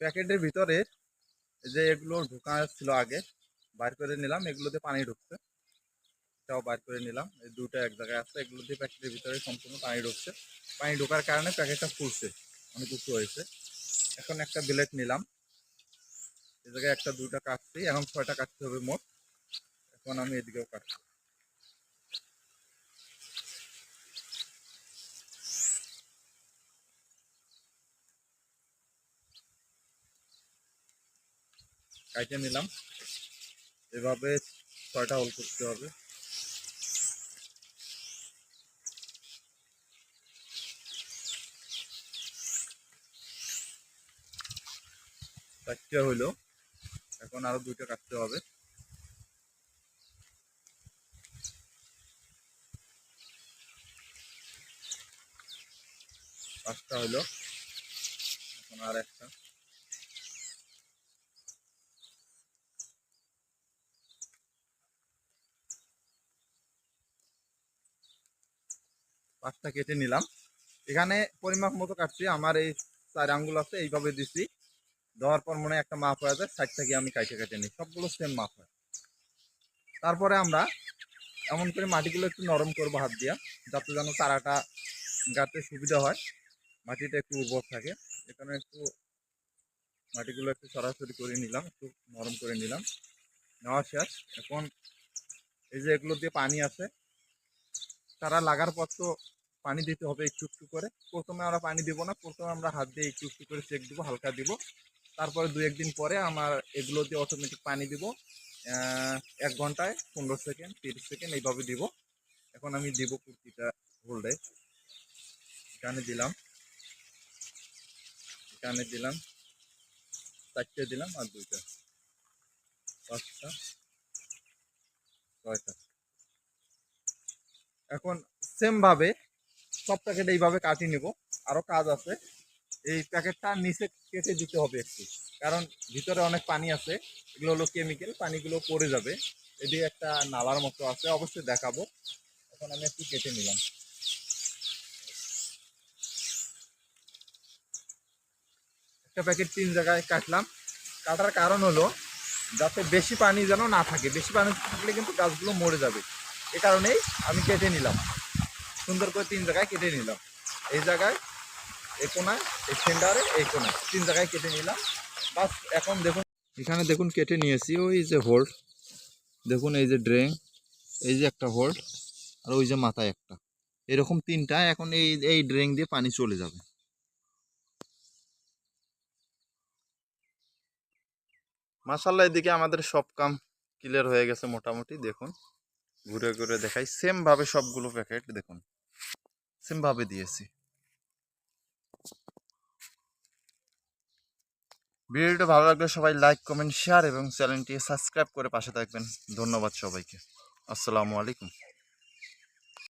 প্যাকেটের ভিতরে যে এগুলো ঢোকা ছিল আগে বাইর করে নিলাম, এগুলোতে পানি ঢুকছে, এটাও বাইর করে নিলাম। এই দুটো এক জায়গায় আছে, এগুলো দিয়ে প্যাকেটের ভিতরে সম্পূর্ণ পানি ঢুকছে। পানি ঢোকার কারণে প্যাকেটটা ফুলছে, অনেক উঁচু হয়েছে। এখন একটা ব্লেড নিলাম, এই জায়গায় একটা দুইটা কাটছি, এখন 6টা কাটতে হবে মোট। এখন আমি এদিকেও কাটছি। কাটে নিলাম, এভাবে 6টা হোল করতে হবে। চারটে হইলো, এখন আরো দুইটা কাটতে হবে। 5টা হইলো, এখন আর একটা। পাঁচটা কেটে নিলাম। এখানে পরিমাপ মতো কাটছি, আমার এই 4 আঙ্গুল আছে, এইভাবে দিছি। দেওয়ার পর মনে হয় একটা মাপ হয়ে যায়, সাইড থেকে আমি কেটে নিই, সবগুলো সেম মাপ হয়। তারপরে আমরা এমন করে মাটিগুলো একটু নরম করবো হাত দিয়া, যাতে যেন চারাটা গাঁতে সুবিধা হয়, মাটিটা একটু উর্বর থাকে। এখানে একটু মাটিগুলো একটু সরাসরি করে নিলাম, একটু নরম করে নিলাম। নেওয়া শেষ। এখন এই যে এগুলো দিয়ে পানি আছে, তারা লাগার পর তো পানি দিতে হবে একটু একটু করে। প্রথমে আমরা পানি দিব না, প্রথমে আমরা হাত দিয়ে একটু একটু করে চেক দিব, হালকা দিব। তারপরে 2-1 দিন পরে আমার এগুলো দিয়ে অটোমেটিক পানি দিব। 1 ঘন্টায় 15 সেকেন্ড 30 সেকেন্ড এইভাবে দিব। এখন আমি দিব প্রতিটা হোল্ডে। এখানে দিলাম, এখানে দিলাম, 4টে দিলাম, আর 2টা, 5টা, 6টা। এখন সেম ভাবে সব প্যাকেট এইভাবে কাটিয়ে নিব। আরো কাজ আছে, এই প্যাকেটটা নিচে কেটে দিতে হবে একটু, কারণ ভিতরে অনেক পানি আছে, এগুলো হলো কেমিক্যাল, পানিগুলো পড়ে যাবে। এদিকে একটা নালার মতো আছে, অবশ্যই দেখাবো। এখন আমি একটু কেটে নিলাম। একটা প্যাকেট 3 জায়গায় কাটলাম। কাটার কারণ হলো যাতে বেশি পানি যেন না থাকে, বেশি পানি থাকলে কিন্তু গাছগুলো মরে যাবে। এ কারণেই আমি কেটে নিলাম, সুন্দর করে 3 জায়গায় কেটে নিলাম। এই জায়গায়, এই কোনায়, এই সেন্টারে, এই কোনায় 3 জায়গায় কেটে নিলাম। বাস। এখন দেখুন, এখানে দেখুন কেটে নিয়েছি। ওই যে হোল্ড দেখুন, এই যে ড্রেন, এই যে একটা হোল্ড, আর ওই যে মাথায় একটা, এরকম 3টা। এখন এই এই ড্রেন দিয়ে পানি চলে যাবে। মাশাআল্লাহ, এদিকে আমাদের সব কাম ক্লিয়ার হয়ে গেছে মোটামুটি। দেখুন, ঘুরে ঘুরে দেখাই, সেম ভাবে সবগুলো প্যাকেট দেখুন, সেম ভাবে দিয়েছি। ভিডিওটা ভালো লাগলে সবাই লাইক, কমেন্ট, শেয়ার এবং চ্যানেলটি সাবস্ক্রাইব করে পাশে থাকবেন। ধন্যবাদ সবাইকে। আসসালামু আলাইকুম।